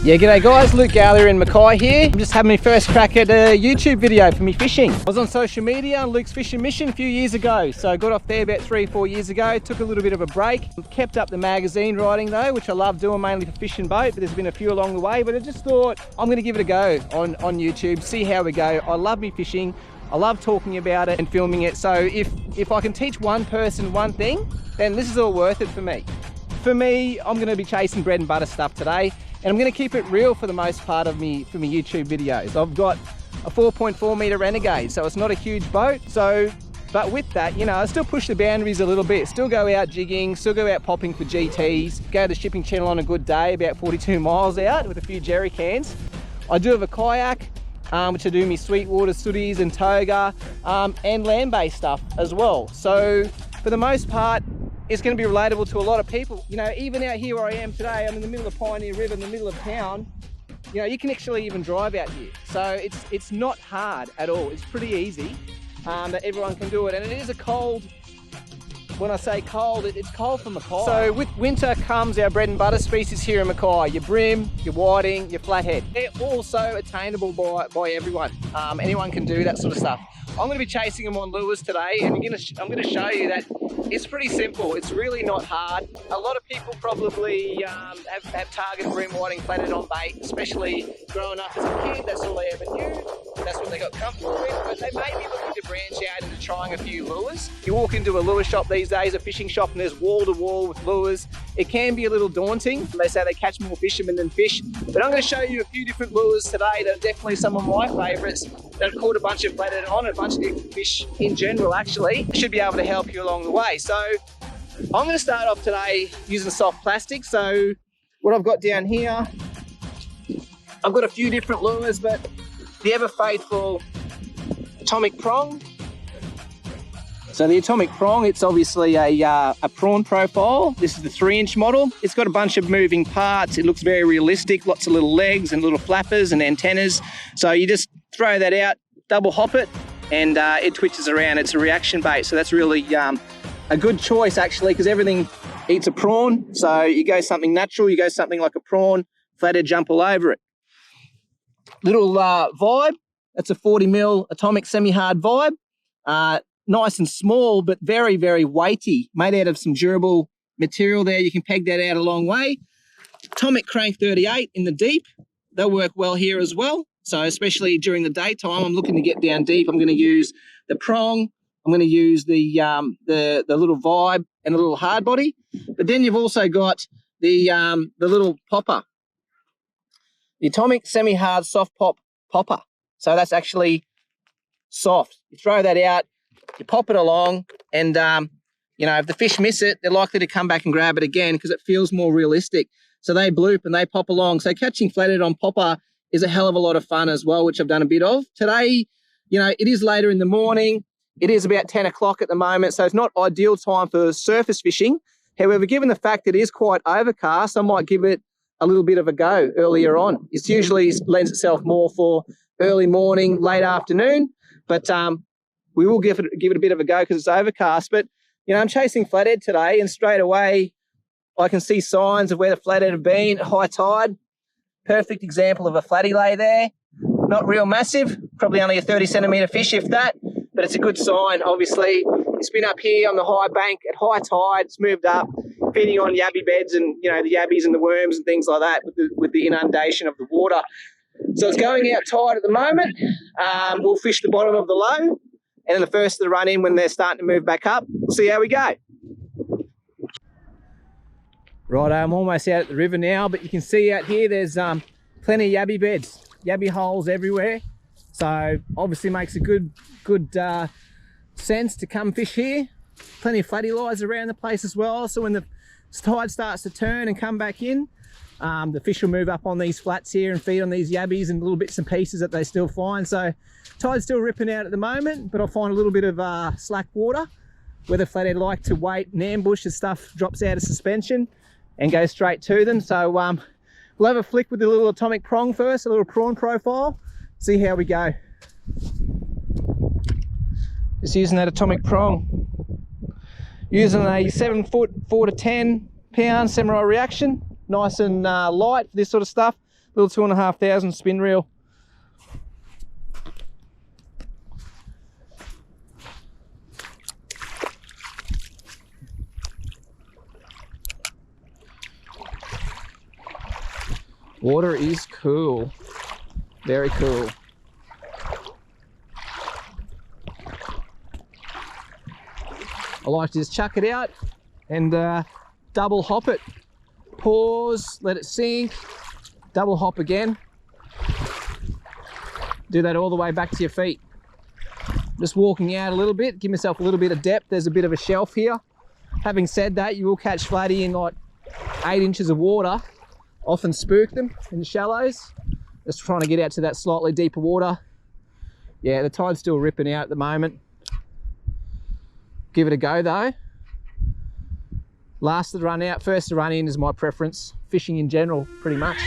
Yeah, g'day guys, Luke Gallagher in Mackay here. I'm just having my first crack at a YouTube video for me fishing. I was on social media on Luke's Fishing Mission a few years ago, so I got off there about 3 or 4 years ago, took a little bit of a break. Kept up the magazine writing though, which I love doing mainly for fishing boat, but there's been a few along the way, but I just thought I'm gonna give it a go on YouTube, see how we go. I love me fishing, I love talking about it and filming it, so if I can teach one person one thing, then this is all worth it for me. For me, I'm gonna be chasing bread and butter stuff today, and I'm going to keep it real for the most part of me for my YouTube videos. I've got a 4.4 meter Renegade, so it's not a huge boat. But with that, you know, I still push the boundaries a little bit. Still go out jigging, still go out popping for GTs. Go to the shipping channel on a good day, about 42 miles out with a few jerry cans. I do have a kayak, which I do me sweetwater sooties and toga, and land-based stuff as well. So for the most part, it's going to be relatable to a lot of people. You know, even out here where I am today, I'm in the middle of Pioneer River, in the middle of town. You know, you can actually even drive out here. So it's not hard at all. It's pretty easy that everyone can do it. And it is a cold, when I say cold, it's cold for Mackay. So with winter comes our bread and butter species here in Mackay. Your bream, your whiting, your flathead. They're also attainable by everyone. Anyone can do that sort of stuff. I'm going to be chasing them on lures today, and I'm going to show you that it's pretty simple. It's really not hard. A lot of people probably have target bream, whiting, flathead on bait, especially growing up as a kid. That's all they ever knew. That's what they got comfortable with, but they may be looking to branch out into trying a few lures. You walk into a lure shop these days, a fishing shop, and there's wall to wall with lures. It can be a little daunting. They say they catch more fishermen than fish, but I'm going to show you a few different lures today that are definitely some of my favorites that have caught a bunch of flathead on, a bunch of different fish in general actually. Should be able to help you along the way. So I'm going to start off today using soft plastic. So what I've got down here, I've got a few different lures, but the ever faithful atomic prong. So the atomic prong, it's obviously a prawn profile. This is the 3-inch model. It's got a bunch of moving parts. It looks very realistic, lots of little legs and little flappers and antennas. So you just throw that out, double hop it, and it twitches around. It's a reaction bait, so that's really a good choice actually, because everything eats a prawn. So you go something natural, you go something like a prawn, flathead jump all over it. Little vibe, that's a 40mm atomic semi-hard vibe. Nice and small, but very, very weighty, made out of some durable material there. You can peg that out a long way. Atomic crank 38 in the deep, they'll work well here as well. So especially during the daytime, I'm looking to get down deep. I'm going to use the prong. I'm going to use the little vibe and a little hard body. But then you've also got the little popper, the atomic semi-hard soft pop popper. So that's actually soft. You throw that out, you pop it along, and you know, if the fish miss it, they're likely to come back and grab it again because it feels more realistic. So they bloop and they pop along. So catching flathead on popper is a hell of a lot of fun as well, which I've done a bit of. Today, you know, it is later in the morning. It is about 10 o'clock at the moment, so it's not ideal time for surface fishing. However, given the fact that it is quite overcast, I might give it a little bit of a go earlier on. It usually lends itself more for early morning, late afternoon, but we will give it a bit of a go because it's overcast. But, you know, I'm chasing flathead today, and straight away I can see signs of where the flathead have been at high tide. Perfect example of a flatty lay there. Not real massive, probably only a 30cm fish if that, but it's a good sign. Obviously, it's been up here on the high bank at high tide. It's moved up, feeding on yabby beds and, you know, the yabbies and the worms and things like that with the inundation of the water. So it's going out tide at the moment. We'll fish the bottom of the low, and then the first of the run in when they're starting to move back up. We'll see how we go. Righto, I'm almost out at the river now, but you can see out here there's plenty of yabby beds, yabby holes everywhere. So obviously makes a good sense to come fish here. Plenty of flatty lies around the place as well. So when the tide starts to turn and come back in, the fish will move up on these flats here and feed on these yabbies and little bits and pieces that they still find. So tide's still ripping out at the moment, but I'll find a little bit of slack water where the flathead like to wait and ambush as stuff drops out of suspension and go straight to them. So we'll have a flick with the little atomic prong first, a little prawn profile, see how we go. Just using that atomic prong. Using a 7-foot, 4 to 10 pound samurai reaction. Nice and light for this sort of stuff. Little 2,500 spin reel. Water is cool, very cool. I like to just chuck it out and double hop it. Pause, let it sink, double hop again. Do that all the way back to your feet. Just walking out a little bit, give myself a little bit of depth. There's a bit of a shelf here. Having said that, you will catch flatty in like 8 inches of water. Often spook them in the shallows. Just trying to get out to that slightly deeper water. Yeah, the tide's still ripping out at the moment. Give it a go though. Last to the run out, first to run in is my preference. Fishing in general, pretty much.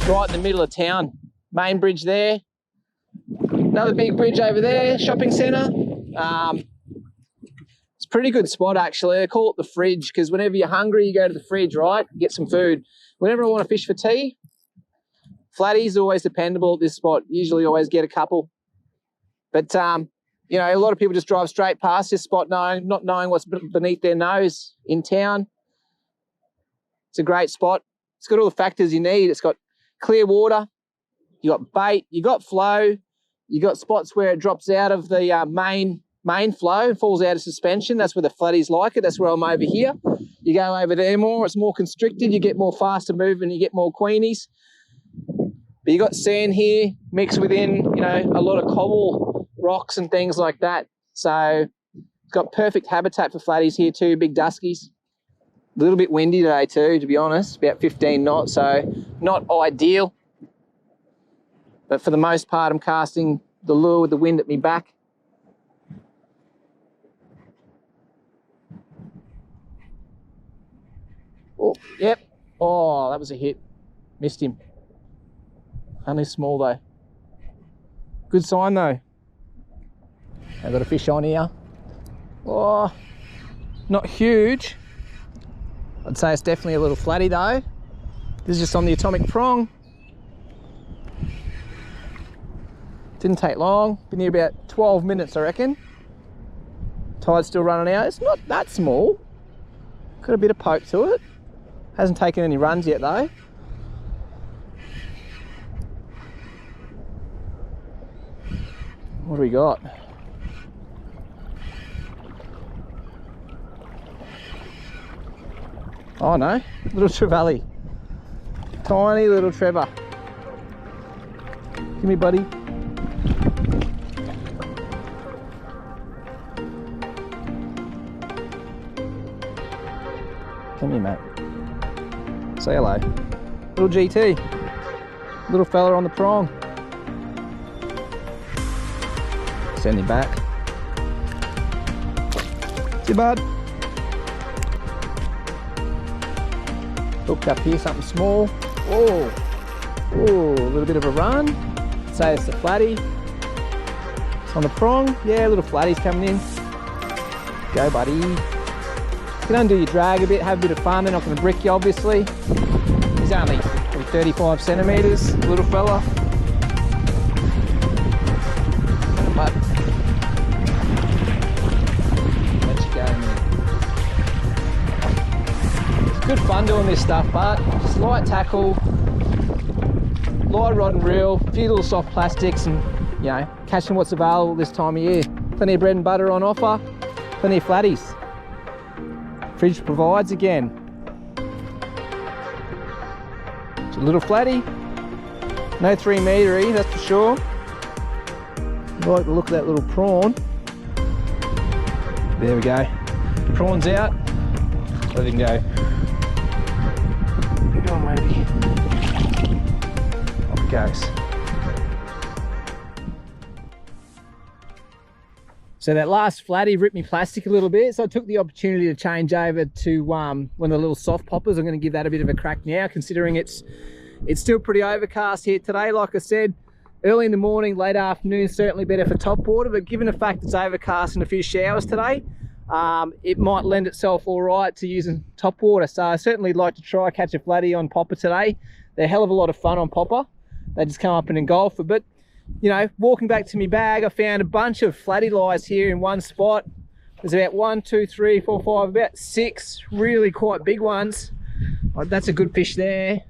Right in the middle of town, main bridge there, another big bridge over there, shopping centre. It's a pretty good spot actually. I call it the fridge because whenever you're hungry you go to the fridge, right, get some food. Whenever I want to fish for tea, flatty's always dependable at this spot. Usually always get a couple, but you know, a lot of people just drive straight past this spot not knowing what's beneath their nose in town. It's a great spot. It's got all the factors you need. It's got clear water, you got bait, you got flow, you got spots where it drops out of the main flow and falls out of suspension. That's where the flatties like it. That's where I'm over here. You go over there more, it's more constricted, you get more faster moving, you get more queenies. But you got sand here mixed within, you know, a lot of cobble rocks and things like that. So it's got perfect habitat for flatties here too, big duskies. A little bit windy today too, to be honest, about 15 knots, so not ideal. But for the most part, I'm casting the lure with the wind at me back. Oh, yep. Oh, that was a hit. Missed him. Only small though. Good sign though. I've got a fish on here. Oh, not huge. I'd say it's definitely a little flatty though. This is just on the atomic prong. Didn't take long, been here about 12 minutes I reckon. Tide's still running out. It's not that small. Got a bit of poke to it. Hasn't taken any runs yet though. What do we got? Oh no, little trevally. Tiny little Trevor. Give me, buddy. Come here, mate. Say hello. Little GT. Little fella on the prong. Send him back. See, bud. Hooked up here, something small. Oh, oh, a little bit of a run. Say it's a flatty. It's on the prong. Yeah, little flatty's coming in. Go, buddy. You can undo your drag a bit, have a bit of fun. They're not going to brick you, obviously. He's only 35 centimetres, little fella. But let you go, man. It's good fun doing this stuff, but just light tackle, light rod and reel, a few little soft plastics, and you know, catching what's available this time of year. Plenty of bread and butter on offer, plenty of flatties. Fridge provides again. It's a little flatty. No 3 metre-y, that's for sure. I like the look of that little prawn. There we go. The prawn's out. Let him go. Go on, baby. Off it goes. So that last flatty ripped me plastic a little bit, so I took the opportunity to change over to one of the little soft poppers. I'm going to give that a bit of a crack now, considering it's still pretty overcast here today. Like I said, early in the morning, late afternoon, certainly better for Topwater, but given the fact it's overcast and a few showers today, it might lend itself all right to using Topwater. So I certainly like to try catch a flatty on popper today. They're a hell of a lot of fun on popper. They just come up and engulf it. But you know, walking back to my bag, I found a bunch of flatty lies here in one spot. There's about 1, 2, 3, 4, 5, about 6 really quite big ones. That's a good fish there.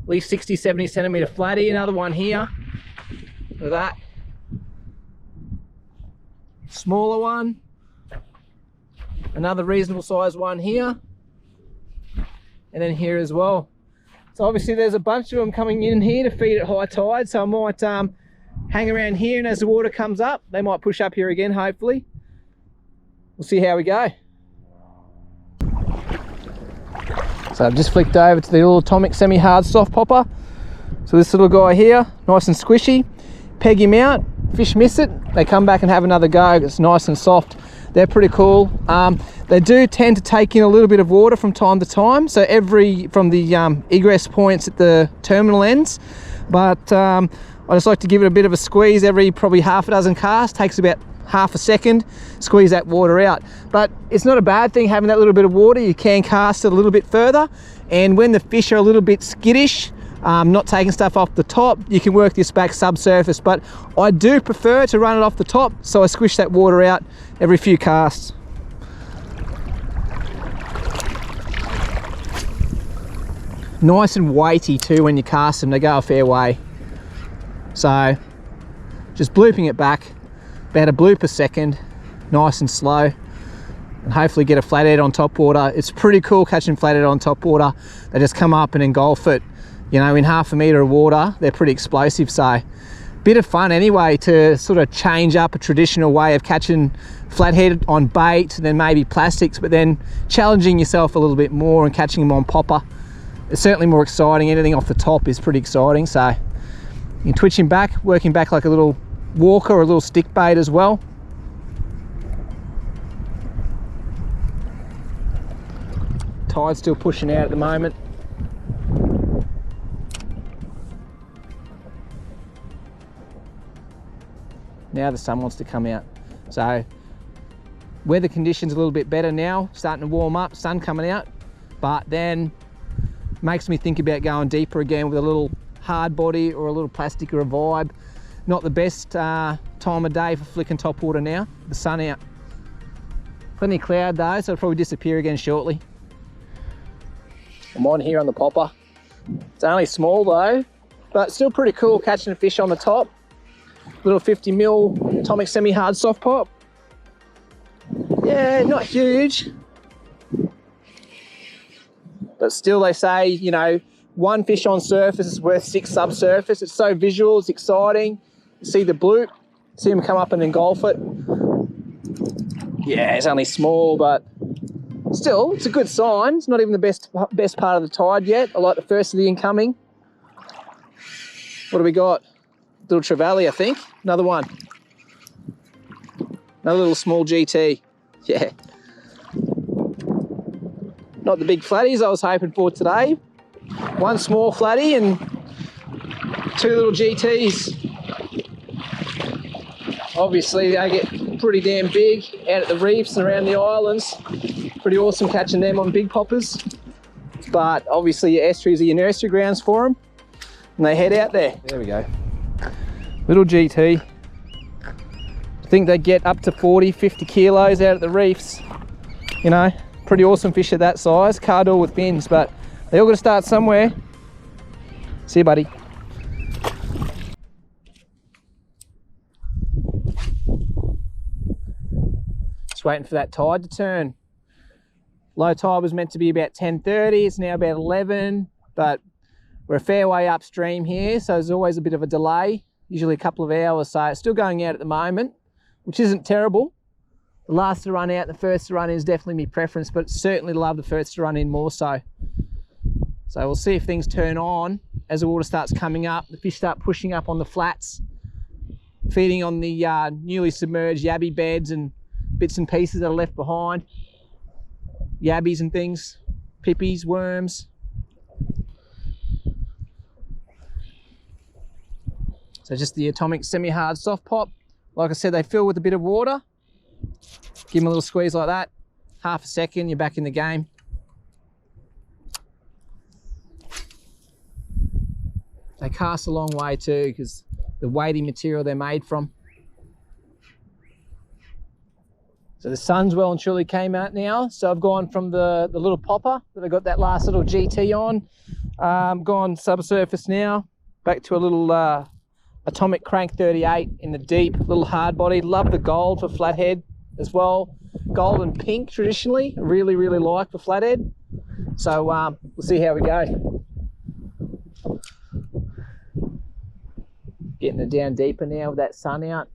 At least 60, 70 centimetre flatty. Another one here. Look at that. Smaller one. Another reasonable size one here. And then here as well. So obviously there's a bunch of them coming in here to feed at high tide, so I might hang around here, and as the water comes up, they might push up here again, hopefully. We'll see how we go. So I've just flicked over to the little atomic semi-hard soft popper. So this little guy here, nice and squishy. Peg him out, fish miss it, they come back and have another go. It's nice and soft. They're pretty cool. They do tend to take in a little bit of water from time to time, so from the egress points at the terminal ends, but I just like to give it a bit of a squeeze every probably half a dozen casts. Takes about half a second, squeeze that water out. But it's not a bad thing having that little bit of water. You can cast it a little bit further, and when the fish are a little bit skittish, not taking stuff off the top, you can work this back subsurface, but I do prefer to run it off the top, so I squish that water out every few casts. Nice and weighty too when you cast them, they go a fair way. So just blooping it back, about a bloop a second, nice and slow, and hopefully get a flathead on Topwater. It's pretty cool catching flathead on Topwater. They just come up and engulf it. You know, in half a metre of water, they're pretty explosive, so bit of fun anyway to sort of change up a traditional way of catching flathead on bait and then maybe plastics, but then challenging yourself a little bit more and catching them on popper. It's certainly more exciting. Anything off the top is pretty exciting, so you can twitch him back, working back like a little walker or a little stick bait as well. Tide's still pushing out at the moment. Now the sun wants to come out. So weather conditions a little bit better now, starting to warm up, sun coming out, but then makes me think about going deeper again with a little hard body or a little plastic or a vibe. Not the best time of day for flicking Topwater now, the sun out. Plenty of cloud though, so it'll probably disappear again shortly. I'm on here on the popper. It's only small though, but still pretty cool catching a fish on the top. Little 50mm atomic semi-hard soft pop. Yeah, not huge, but still they say, you know, one fish on surface is worth 6 subsurface. It's so visual, it's exciting. You see the bloop, see them come up and engulf it. Yeah, it's only small, but still, it's a good sign. It's not even the best part of the tide yet. I like the first of the incoming. What do we got? Little trevally, I think. Another one. Another little small GT. Yeah. Not the big flatties I was hoping for today. One small flatty and 2 little GTs. Obviously they get pretty damn big out at the reefs and around the islands. Pretty awesome catching them on big poppers. But obviously your estuaries are your nursery grounds for them, and they head out there. There we go. Little GT. I think they get up to 40, 50 kilos out at the reefs. You know, pretty awesome fish at that size. Cardor with fins, but they all got to start somewhere. See you, buddy. Just waiting for that tide to turn. Low tide was meant to be about 10:30. It's now about 11, but We're a fair way upstream here, so there's always a bit of a delay, usually a couple of hours. So it's still going out at the moment, which isn't terrible. The last to run out, the first to run in is definitely my preference, but certainly love the first to run in more so. So we'll see if things turn on as the water starts coming up. The fish start pushing up on the flats, feeding on the newly submerged yabby beds and bits and pieces that are left behind. Yabbies and things, pippies, worms. So just the atomic semi-hard soft pop. Like I said, they fill with a bit of water. Give them a little squeeze like that. Half a second, you're back in the game. They cast a long way too because the weighty material they're made from. So the sun's well and truly came out now. So I've gone from the little popper that I got that last little GT on. Gone subsurface now, back to a little atomic crank 38 in the deep, little hard body. Love the gold for flathead as well. Gold and pink traditionally, really like for flathead. So we'll see how we go. Getting it down deeper now with that sun out.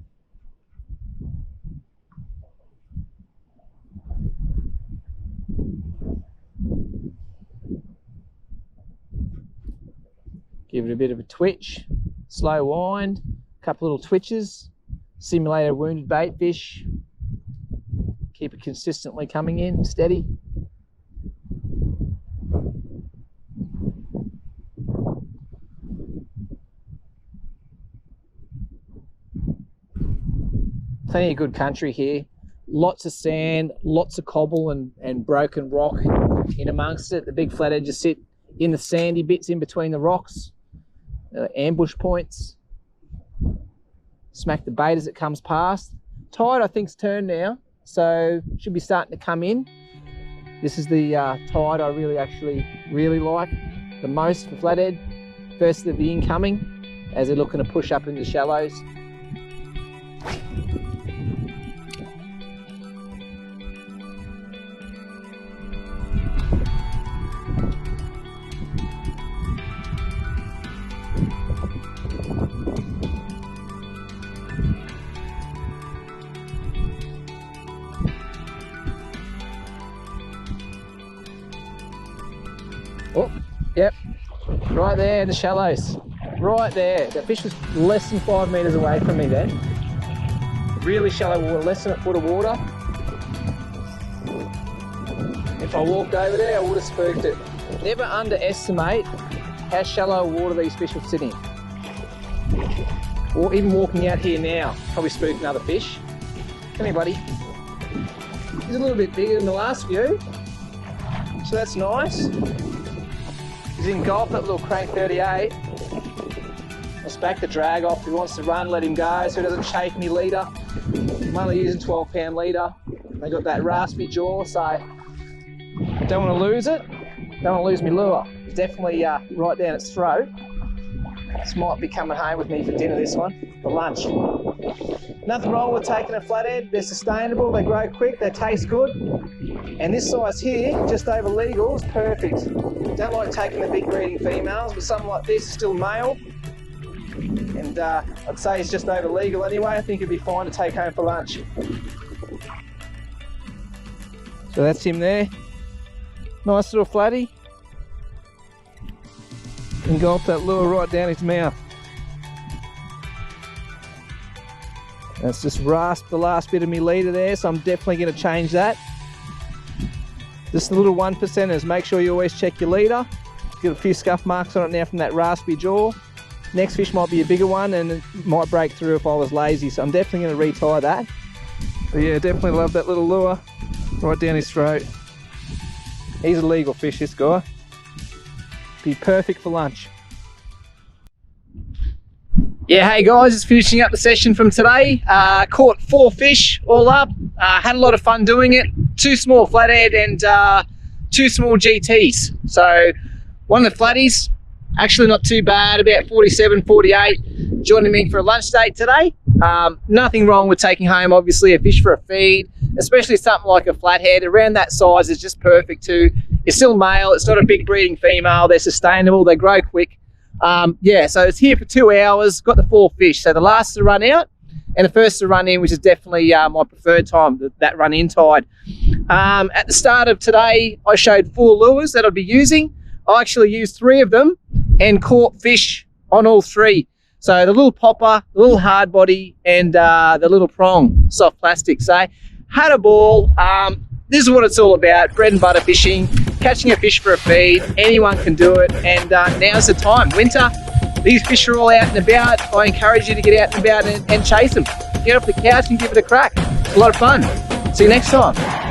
Give it a bit of a twitch, slow wind, a couple little twitches, simulate a wounded bait fish. Keep it consistently coming in, steady. Plenty of good country here. Lots of sand, lots of cobble and broken rock in amongst it. The big flathead just sit in the sandy bits in between the rocks. Ambush points. Smack the bait as it comes past. Tide I think's turned now, so should be starting to come in. This is the tide I really like the most for flathead. First of the incoming as they're looking to push up into the shallows. Oh, yep, right there in the shallows, right there. That fish was less than 5 meters away from me then. Really shallow water, less than a foot of water. If I walked over there, I would have spooked it. Never underestimate how shallow water these fish will sit in. Or even walking out here now, probably spook another fish. Come here, buddy. He's a little bit bigger than the last few, so that's nice. He's engulfed that little crank 38. Let's back the drag off. If he wants to run, let him go so he doesn't chafe me leader. I'm only using 12-pound leader. They got that raspy jaw, so don't want to lose it. Don't want to lose my lure. It's definitely right down its throat. This might be coming home with me for dinner, this one, for lunch. Nothing wrong with taking a flathead. They're sustainable, they grow quick, they taste good. And this size here, just over legal, is perfect. Don't like taking the big breeding females, but something like this is still male. And I'd say it's just over legal anyway. I think it'd be fine to take home for lunch. So that's him there. Nice little flatty. Engulfed that lure right down his mouth. That's just rasped the last bit of me leader there, so I'm definitely going to change that. Just the little 1%ers, make sure you always check your leader. Got a few scuff marks on it now from that raspy jaw. Next fish might be a bigger one and it might break through if I was lazy, so I'm definitely going to retie that. But yeah, definitely love that little lure right down his throat. He's a legal fish, this guy. Be perfect for lunch. Yeah, hey guys, just finishing up the session from today. Caught 4 fish all up. Had a lot of fun doing it. 2 small flathead and 2 small GTs. So one of the flatties, actually not too bad, about 47, 48, joining me for a lunch date today. Nothing wrong with taking home, obviously, a fish for a feed. especially something like a flathead around that size is just perfect too. It's still male, it's not a big breeding female, they're sustainable, they grow quick. Yeah, so it's here for 2 hours, got the 4 fish. So the last to run out and the first to run in, which is definitely my preferred time, that run in tide. At the start of today, I showed 4 lures that I'd be using. I actually used 3 of them and caught fish on all 3. So the little popper, the little hard body, and the little prong, soft plastic. So had a ball. This is what it's all about, bread and butter fishing, catching a fish for a feed. Anyone can do it, and now's the time. Winter, these fish are all out and about. I encourage you to get out and about and chase them. Get off the couch and give it a crack. It's a lot of fun. See you next time.